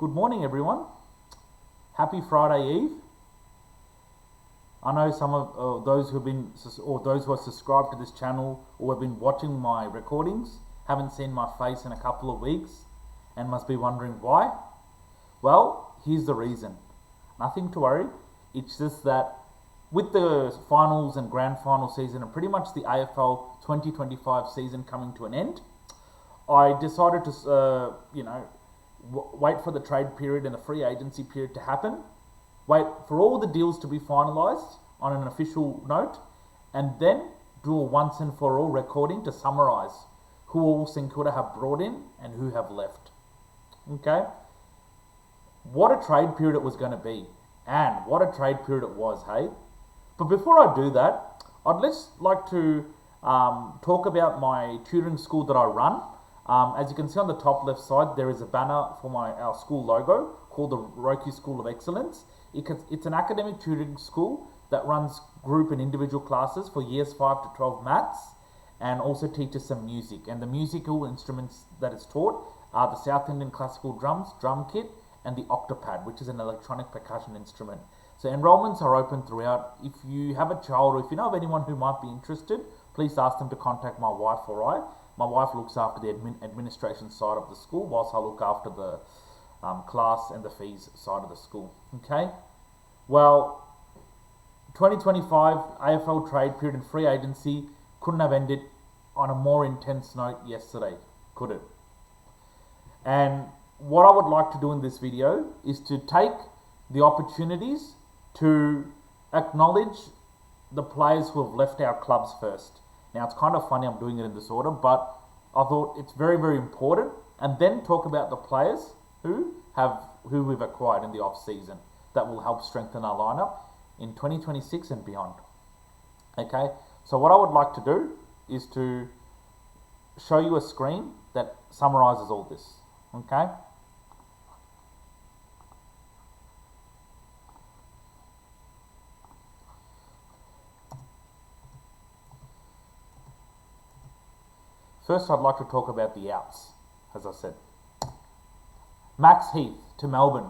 Good morning, everyone. Happy Friday Eve. I know some of those who have been, or those who are subscribed to this channel or have been watching my recordings haven't seen my face in a couple of weeks and must be wondering why. Well, here's the reason. Nothing to worry. It's just that with the finals and grand final season and pretty much the AFL 2025 season coming to an end, I decided to, wait for the trade period and the free agency period to happen, wait for all the deals to be finalised on an official note, and then do a once and for all recording to summarise who all St Kilda have brought in and who have left. Okay? What a trade period it was going to be, and what a trade period it was, hey? But before I do that, I'd just like to talk about my tutoring school that I run. As you can see on the top left side, there is a banner for our school logo called the Roki School of Excellence. It's an academic tutoring school that runs group and individual classes for years 5 to 12 maths and also teaches some music. And the musical instruments that it's taught are the South Indian classical drums, drum kit, and the octopad, which is an electronic percussion instrument. So enrollments are open throughout. If you have a child or if you know of anyone who might be interested, please ask them to contact my wife or I. My wife looks after the administration side of the school, whilst I look after the class and the fees side of the school. Okay? Well, 2025 AFL trade period and free agency couldn't have ended on a more intense note yesterday, could it? And what I would like to do in this video is to take the opportunities to acknowledge the players who have left our clubs first. Now, it's kind of funny I'm doing it in this order, but I thought it's very, very important, and then talk about the players who we've acquired in the off season that will help strengthen our lineup in 2026 and beyond. Okay, so what I would like to do is to show you a screen that summarizes all this. Okay. First, I'd like to talk about the outs, as I said. Max Heath to Melbourne.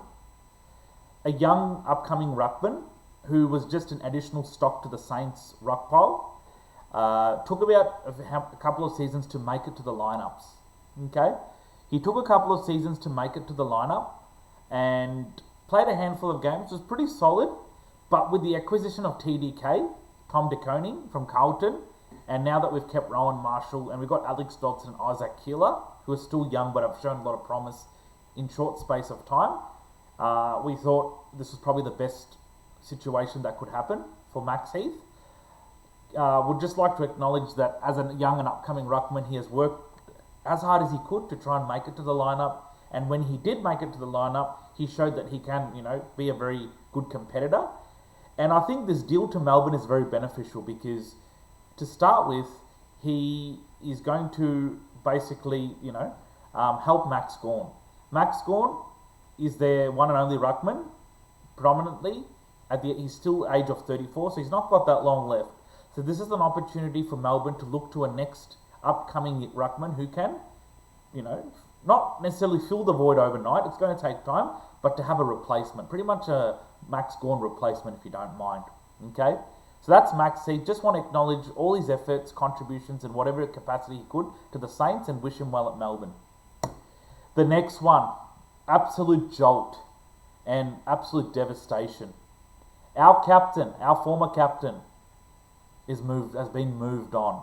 A young upcoming ruckman who was just an additional stock to the Saints ruck pile. Took about a couple of seasons to make it to the lineups. Okay? He took a couple of seasons to make it to the lineup and played a handful of games. It was pretty solid, but with the acquisition of TDK, Tom De Koning from Carlton, and now that we've kept Rowan Marshall and we've got Alex Dodson and Isaac Keeler, who are still young but have shown a lot of promise in short space of time, we thought this was probably the best situation that could happen for Max Heath. Would just like to acknowledge that as a young and upcoming ruckman, he has worked as hard as he could to try and make it to the lineup. And when he did make it to the lineup, he showed that he can, be a very good competitor. And I think this deal to Melbourne is very beneficial because, to start with, he is going to basically, help Max Gawn. Max Gawn is their one and only ruckman, predominantly. He's still age of 34, so he's not got that long left. So this is an opportunity for Melbourne to look to a next upcoming ruckman who can, not necessarily fill the void overnight. It's going to take time, but to have a replacement, pretty much a Max Gawn replacement, if you don't mind. Okay. So that's Max Heath. Just want to acknowledge all his efforts, contributions, in whatever capacity he could to the Saints and wish him well at Melbourne. The next one, absolute jolt and absolute devastation. Our captain, our former captain, has been moved on.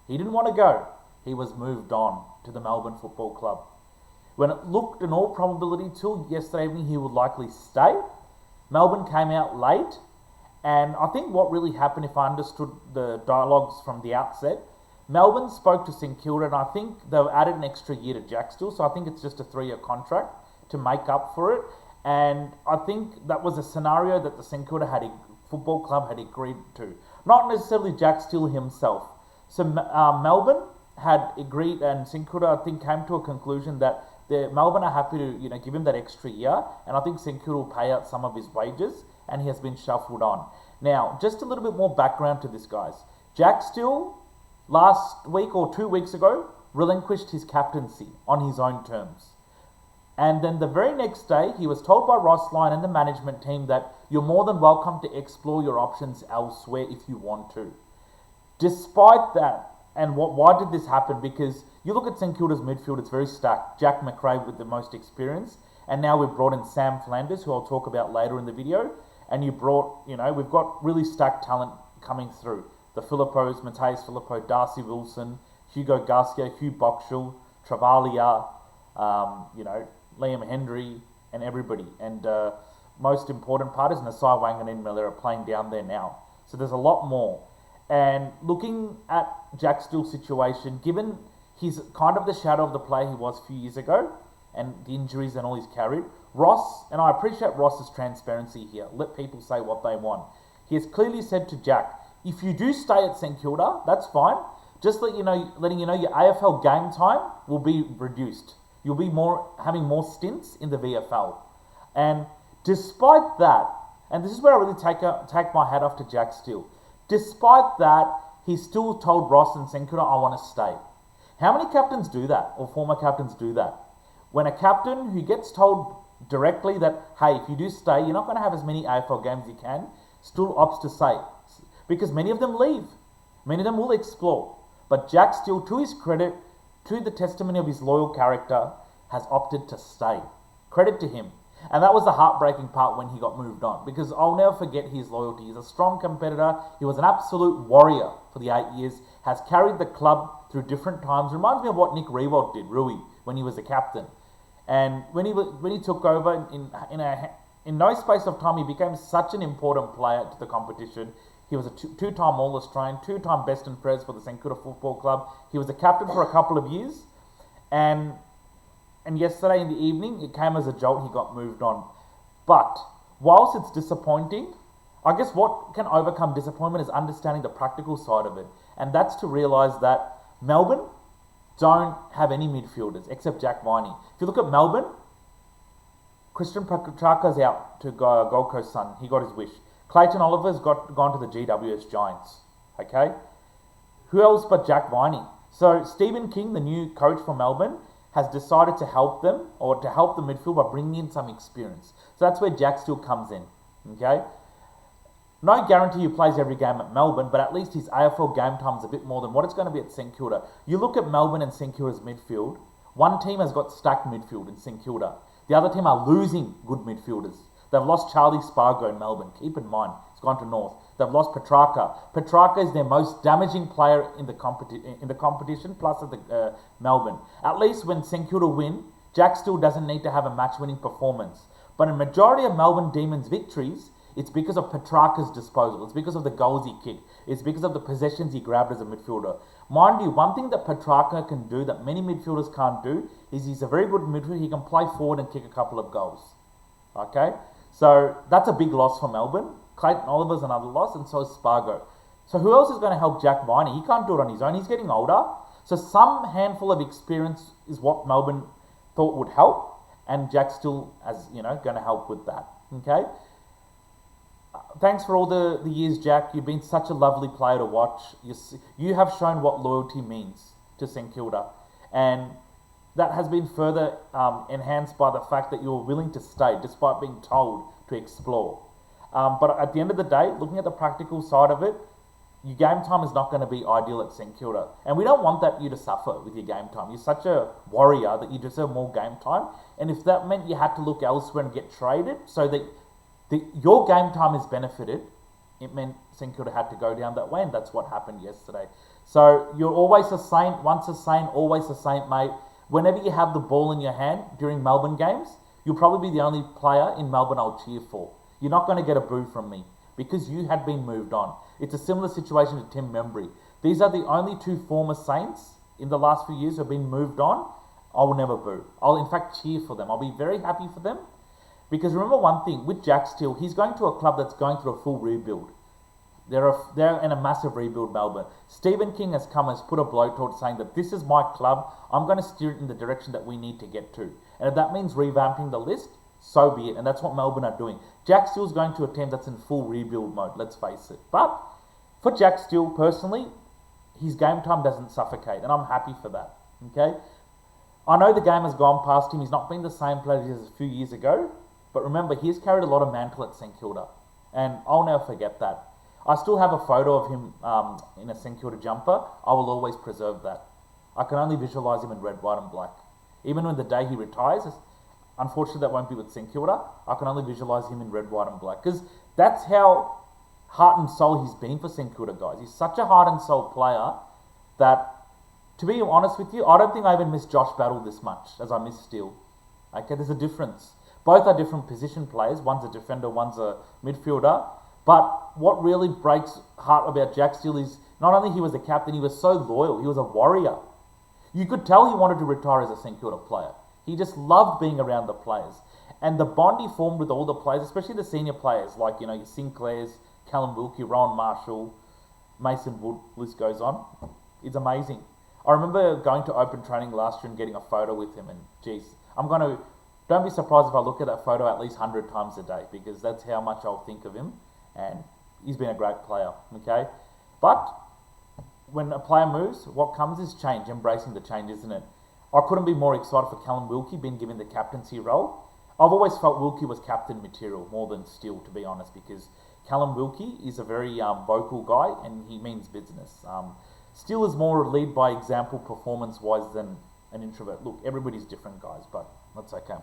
He didn't want to go. He was moved on to the Melbourne Football Club. When it looked in all probability till yesterday evening he would likely stay, Melbourne came out late. And I think what really happened, if I understood the dialogues from the outset, Melbourne spoke to St Kilda, and I think they've added an extra year to Jack still, so I think it's just a 3-year contract to make up for it. And I think that was a scenario that the St Kilda Football Club had agreed to. Not necessarily Jack Steele himself. So Melbourne had agreed, and St Kilda, I think, came to a conclusion that Melbourne are happy to give him that extra year, and I think St Kilda will pay out some of his wages, and he has been shuffled on. Now, just a little bit more background to this, guys. Jack Steele, last week or 2 weeks ago, relinquished his captaincy on his own terms. And then the very next day, he was told by Ross Lyon and the management team that you're more than welcome to explore your options elsewhere if you want to. Despite that, and why did this happen? Because you look at St Kilda's midfield, it's very stacked. Jack McRae with the most experience, and now we've brought in Sam Flanders, who I'll talk about later in the video. And we've got really stacked talent coming through. The Filippos, Mateus Filippo, Darcy Wilson, Hugo Garcia, Hugh Boxall, Travalia, Liam Hendry, and everybody. And most important part is Nasai Wangan Miller playing down there now. So there's a lot more. And looking at Jack Steele's situation, given he's kind of the shadow of the player he was a few years ago, and the injuries and all he's carried, Ross, and I appreciate Ross's transparency here, let people say what they want. He has clearly said to Jack, if you do stay at St Kilda, that's fine. Just letting you know your AFL game time will be reduced. You'll be having more stints in the VFL. And despite that, and this is where I really take my hat off to Jack Steele, despite that, he still told Ross and St Kilda, I want to stay. How many captains do that, or former captains do that? When a captain who gets told directly that, hey, if you do stay, you're not going to have as many AFL games as you can, still opts to stay. Because many of them leave. Many of them will explore. But Jack Steele, to his credit, to the testimony of his loyal character, has opted to stay. Credit to him. And that was the heartbreaking part when he got moved on. Because I'll never forget his loyalty. He's a strong competitor. He was an absolute warrior for the 8 years. Has carried the club through different times. Reminds me of what Nick Riewoldt did, Rui, when he was a captain. And when he took over, in no space of time, he became such an important player to the competition. He was a two-time All-Australian, two-time Best and Fairest for the St Kilda Football Club. He was a captain for a couple of years. And yesterday in the evening, it came as a jolt, he got moved on. But whilst it's disappointing, I guess what can overcome disappointment is understanding the practical side of it. And that's to realise that Melbourne don't have any midfielders except Jack Viney. If you look at Melbourne, Christian Petrarca's out to Gold Coast Sun. He got his wish. Clayton Oliver's gone to the GWS Giants. Okay? Who else but Jack Viney? So Stephen King, the new coach for Melbourne, has decided to help them, or to help the midfield by bringing in some experience. So that's where Jack Steele comes in. Okay? No guarantee he plays every game at Melbourne, but at least his AFL game time is a bit more than what it's going to be at St Kilda. You look at Melbourne and St Kilda's midfield, one team has got stacked midfield in St Kilda. The other team are losing good midfielders. They've lost Charlie Spargo in Melbourne. Keep in mind, he's gone to North. They've lost Petrarca. Petrarca is their most damaging player in the competition, plus at the Melbourne. At least when St Kilda win, Jack Steele doesn't need to have a match-winning performance. But in majority of Melbourne Demons' victories, it's because of Petrarca's disposal. It's because of the goals he kicked. It's because of the possessions he grabbed as a midfielder. Mind you, one thing that Petrarca can do that many midfielders can't do is he's a very good midfielder. He can play forward and kick a couple of goals. Okay? So that's a big loss for Melbourne. Clayton Oliver's another loss, and so is Spargo. So who else is going to help Jack Viney? He can't do it on his own. He's getting older. So some handful of experience is what Melbourne thought would help, and Jack Steele, going to help with that. Okay? Thanks for all the years, Jack. You've been such a lovely player to watch. You have shown what loyalty means to St Kilda. And that has been further enhanced by the fact that you were willing to stay despite being told to explore. But at the end of the day, looking at the practical side of it, your game time is not going to be ideal at St Kilda. And we don't want you to suffer with your game time. You're such a warrior that you deserve more game time. And if that meant you had to look elsewhere and get traded so that your game time is benefited, it meant St Kilda had to go down that way, and that's what happened yesterday. So you're always a saint, once a saint, always a saint, mate. Whenever you have the ball in your hand during Melbourne games, you'll probably be the only player in Melbourne I'll cheer for. You're not going to get a boo from me because you had been moved on. It's a similar situation to Tim Membry. These are the only two former Saints in the last few years who have been moved on. I will never boo. I'll in fact cheer for them. I'll be very happy for them. Because remember one thing, with Jack Steele, he's going to a club that's going through a full rebuild. They're in a massive rebuild, Melbourne. Stephen King has put a blowtorch saying that this is my club. I'm going to steer it in the direction that we need to get to. And if that means revamping the list, so be it. And that's what Melbourne are doing. Jack Steele's going to a team that's in full rebuild mode, let's face it. But for Jack Steele, personally, his game time doesn't suffocate. And I'm happy for that. Okay? I know the game has gone past him. He's not been the same player he was a few years ago. But remember, he's carried a lot of mantle at St Kilda. And I'll never forget that. I still have a photo of him in a St Kilda jumper. I will always preserve that. I can only visualise him in red, white and black. Even when the day he retires, unfortunately that won't be with St Kilda, I can only visualise him in red, white and black. Because that's how heart and soul he's been for St Kilda, guys. He's such a heart and soul player that, to be honest with you, I don't think I even miss Josh Battle this much as I miss Steele. Okay, there's a difference. Both are different position players. One's a defender, one's a midfielder. But what really breaks heart about Jack Steele is not only he was the captain, he was so loyal. He was a warrior. You could tell he wanted to retire as a St Kilda player. He just loved being around the players. And the bond he formed with all the players, especially the senior players, like, you know, your Sinclairs, Callum Wilkie, Rowan Marshall, Mason Wood, list goes on. It's amazing. I remember going to open training last year and getting a photo with him, and geez, don't be surprised if I look at that photo at least 100 times a day, because that's how much I'll think of him, and he's been a great player, okay? But when a player moves, what comes is change, embracing the change, isn't it? I couldn't be more excited for Callum Wilkie being given the captaincy role. I've always felt Wilkie was captain material more than Steele, to be honest, because Callum Wilkie is a very vocal guy and he means business. Steele is more lead by example performance-wise than an introvert. Look, everybody's different, guys, but that's okay.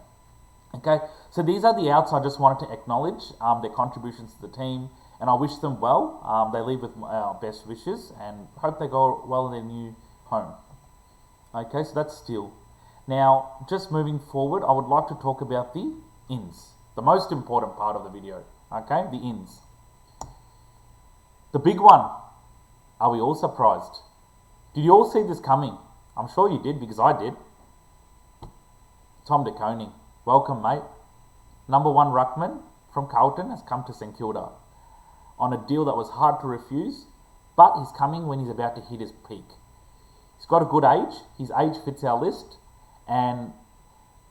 Okay, so these are the outs I just wanted to acknowledge, their contributions to the team, and I wish them well. They leave with our best wishes and hope they go well in their new home. Okay, so that's Steele. Now, just moving forward, I would like to talk about the ins, the most important part of the video. Okay, the ins. The big one. Are we all surprised? Did you all see this coming? I'm sure you did, because I did. Tom De Koning. Welcome, mate. Number one ruckman from Carlton has come to St Kilda on a deal that was hard to refuse, but he's coming when he's about to hit his peak. He's got a good age. His age fits our list, and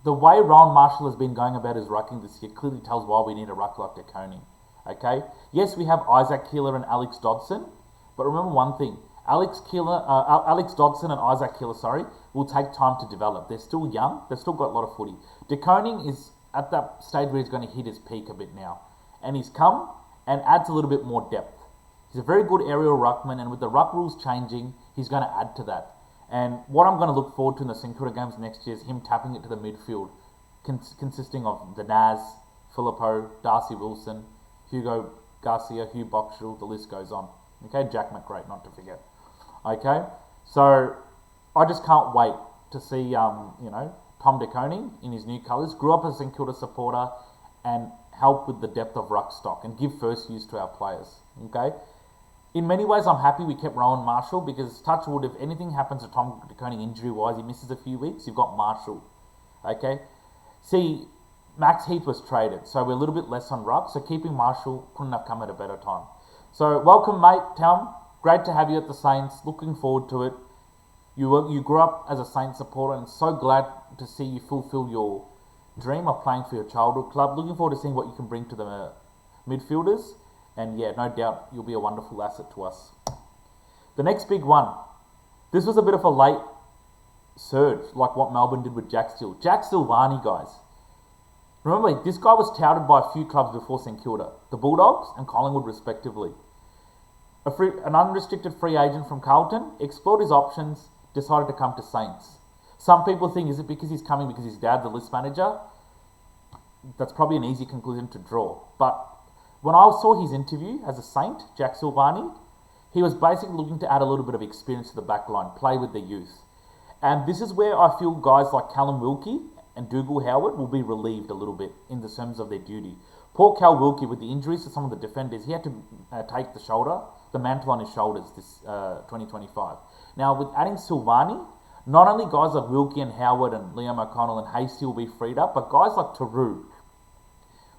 the way Rowan Marshall has been going about his rucking this year clearly tells why we need a ruck like De Koning. Okay? Yes, we have Isaac Keeler and Alex Dodson, but remember one thing. Alex Dodson and Isaac Keeler, will take time to develop. They're still young. They've still got a lot of footy. De Koning is at that stage where he's going to hit his peak a bit now. And he's come and adds a little bit more depth. He's a very good aerial ruckman, and with the ruck rules changing, he's going to add to that. And what I'm going to look forward to in the St Kilda games next year is him tapping it to the midfield, consisting of the Naz, Filippo, Darcy Wilson, Hugo Garcia, Hugh Boxall, the list goes on. Okay, Jack McRae, not to forget. Okay, so I just can't wait to see, Tom De Koning in his new colours. Grew up as a St Kilda supporter and help with the depth of ruck stock and give first use to our players. Okay, in many ways, I'm happy we kept Rowan Marshall, because touch wood, if anything happens to Tom De Koning injury-wise, he misses a few weeks, you've got Marshall. Okay, see, Max Heath was traded, so we're a little bit less on ruck, so keeping Marshall couldn't have come at a better time. So welcome, mate, Tom. Great to have you at the Saints. Looking forward to it. You grew up as a Saints supporter, and so glad to see you fulfill your dream of playing for your childhood club. Looking forward to seeing what you can bring to the midfielders. And yeah, no doubt you'll be a wonderful asset to us. The next big one. This was a bit of a late surge, like what Melbourne did with Jack Steele. Jack Silvani, guys. Remember, this guy was touted by a few clubs before St Kilda. The Bulldogs and Collingwood, respectively. An unrestricted free agent from Carlton, explored his options, decided to come to Saints. Some people think, is it because he's coming because his dad's the list manager? That's probably an easy conclusion to draw. But when I saw his interview as a Saint, Jack Silvani, he was basically looking to add a little bit of experience to the back line, play with the youth. And this is where I feel guys like Callum Wilkie and Dougal Howard will be relieved a little bit in the terms of their duty. Poor Cal Wilkie, with the injuries to some of the defenders, he had to take the mantle on his shoulders this 2025. Now, with adding Silvani, not only guys like Wilkie and Howard and Liam O'Connell and Hasty will be freed up, but guys like Taru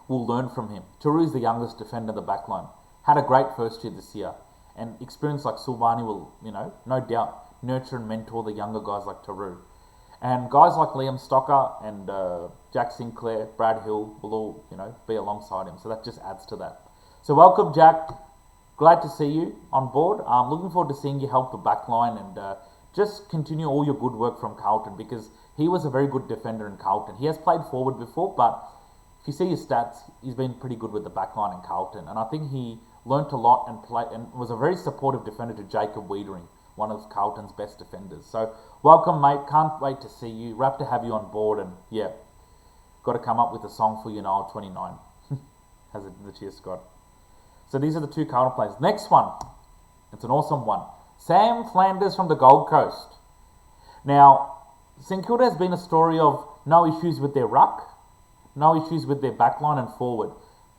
will learn from him. Taru is the youngest defender of the backline. Had a great first year this year. And experience like Silvani will, no doubt, nurture and mentor the younger guys like Taru. And guys like Liam Stocker and Jack Sinclair, Brad Hill will all, be alongside him. So that just adds to that. So welcome, Jack. Glad to see you on board. I'm looking forward to seeing you help the back line and just continue all your good work from Carlton, because he was a very good defender in Carlton. He has played forward before, but if you see his stats, he's been pretty good with the backline in Carlton. And I think he learnt a lot and was a very supportive defender to Jacob Wiedering, one of Carlton's best defenders. So welcome, mate. Can't wait to see you. Wrapped to have you on board. And yeah, got to come up with a song for you now, 29. Has the cheer squad. So these are the 2 Carlton players. Next one. It's an awesome one. Sam Flanders from the Gold Coast. Now, St Kilda has been a story of no issues with their ruck, no issues with their backline and forward,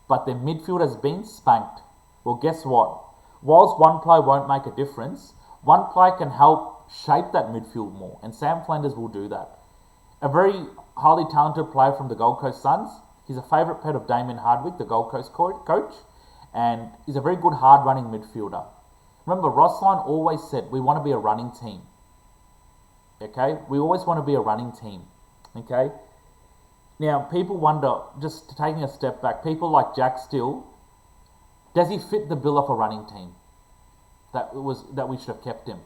but their midfield has been spanked. Well, guess what? Whilst one play won't make a difference, one play can help shape that midfield more, and Sam Flanders will do that. A very highly talented player from the Gold Coast Suns. He's a favourite pet of Damien Hardwick, the Gold Coast coach, and he's a very good hard-running midfielder. Remember, Rossline always said, we want to be a running team. Okay? We always want to be a running team. Okay? Now, people wonder, just taking a step back, people like Jack Steele, does he fit the bill of a running team? That we should have kept him.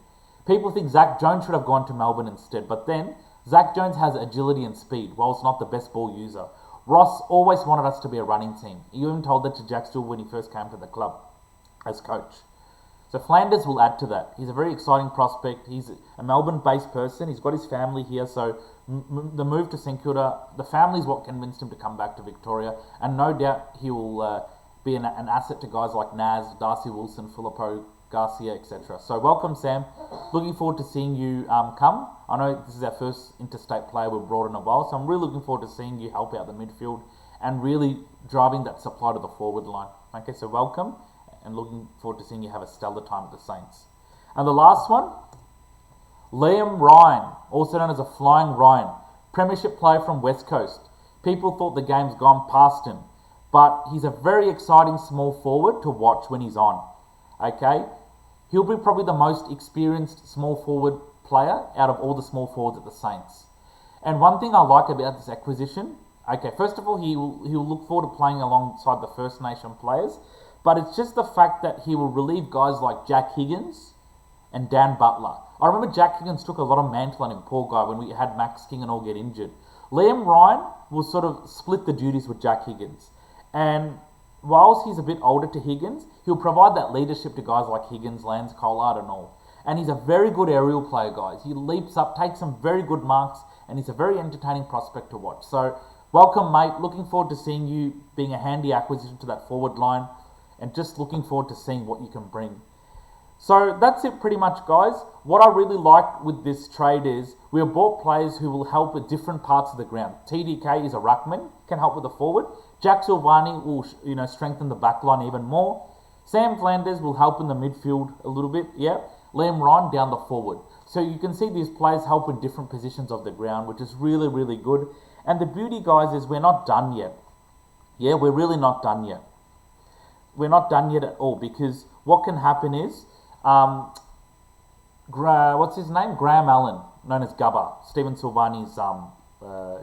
People think Zach Jones should have gone to Melbourne instead, but then Zach Jones has agility and speed, whilst not the best ball user. Ross always wanted us to be a running team. He even told that to Jack Steele when he first came to the club as coach. So Flanders will add to that. He's a very exciting prospect. He's a Melbourne-based person. He's got his family here, so the move to St Kilda, the family is what convinced him to come back to Victoria, and no doubt he will be an asset to guys like Naz, Darcy Wilson, Filippo Garcia, etc. So welcome, Sam. Looking forward to seeing you come. I know this is our first interstate player we've brought in a while, so I'm really looking forward to seeing you help out the midfield and really driving that supply to the forward line. Okay, so welcome, and looking forward to seeing you have a stellar time at the Saints. And the last one, Liam Ryan, also known as a Flying Ryan, premiership player from West Coast. People thought the game's gone past him, but he's a very exciting small forward to watch when he's on. Okay, he'll be probably the most experienced small forward player out of all the small forwards at the Saints. And one thing I like about this acquisition, okay, first of all, he'll look forward to playing alongside the First Nation players, but it's just the fact that he will relieve guys like Jack Higgins and Dan Butler. I remember Jack Higgins took a lot of mantle on him, poor guy, when we had Max King and all get injured. Liam Ryan will sort of split the duties with Jack Higgins. And whilst he's a bit older to Higgins, he'll provide that leadership to guys like Higgins, Lance Collard and all. And he's a very good aerial player, guys. He leaps up, takes some very good marks, and he's a very entertaining prospect to watch. So, welcome, mate. Looking forward to seeing you being a handy acquisition to that forward line, and just looking forward to seeing what you can bring. So, that's it pretty much, guys. What I really like with this trade is we have bought players who will help at different parts of the ground. TDK is a ruckman, can help with the forward. Jack Silvani will, strengthen the back line even more. Sam Flanders will help in the midfield a little bit, yeah. Liam Ryan down the forward. So you can see these players help in different positions of the ground, which is really, really good. And the beauty, guys, is we're not done yet. Yeah, we're really not done yet. We're not done yet at all, because what can happen is, what's his name? Graham Allen, known as Gubba, Stephen Silvani's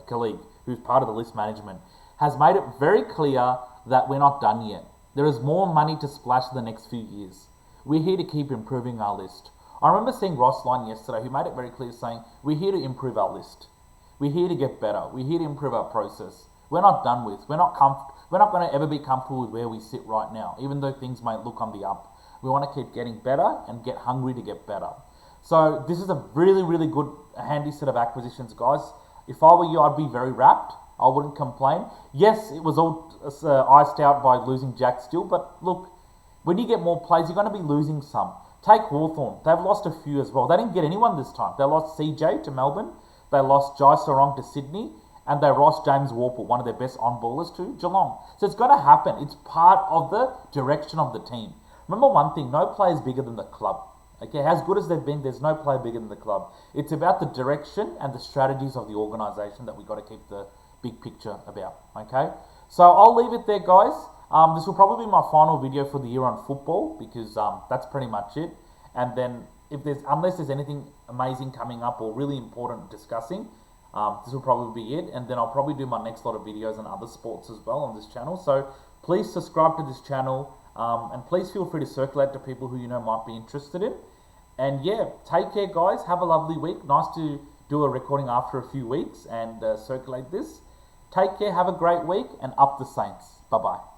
colleague, who's part of the list management, has made it very clear that we're not done yet. There is more money to splash the next few years. We're here to keep improving our list. I remember seeing Ross Lyon yesterday, who made it very clear, saying, we're here to improve our list. We're here to get better. We're here to improve our process. We're not done with. We're not going to ever be comfortable with where we sit right now, even though things might look on the up. We want to keep getting better and get hungry to get better. So this is a really, really good, handy set of acquisitions, guys. If I were you, I'd be very wrapped. I wouldn't complain. Yes, it was all iced out by losing Jack Steele, but look, when you get more players, you're going to be losing some. Take Hawthorn. They've lost a few as well. They didn't get anyone this time. They lost CJ to Melbourne. They lost Jai Sarong to Sydney. And they lost James Warple, one of their best on-ballers, to Geelong. So it's going to happen. It's part of the direction of the team. Remember one thing, no player is bigger than the club. Okay, as good as they've been, there's no player bigger than the club. It's about the direction and the strategies of the organisation that we've got to keep the big picture about. Okay, so I'll leave it there, guys. This will probably be my final video for the year on football, because that's pretty much it. And then, unless there's anything amazing coming up or really important discussing, this will probably be it. And then I'll probably do my next lot of videos on other sports as well on this channel. So please subscribe to this channel, and please feel free to circulate to people who you know might be interested in. And yeah, take care, guys. Have a lovely week. Nice to do a recording after a few weeks and circulate this. Take care. Have a great week and up the Saints. Bye bye.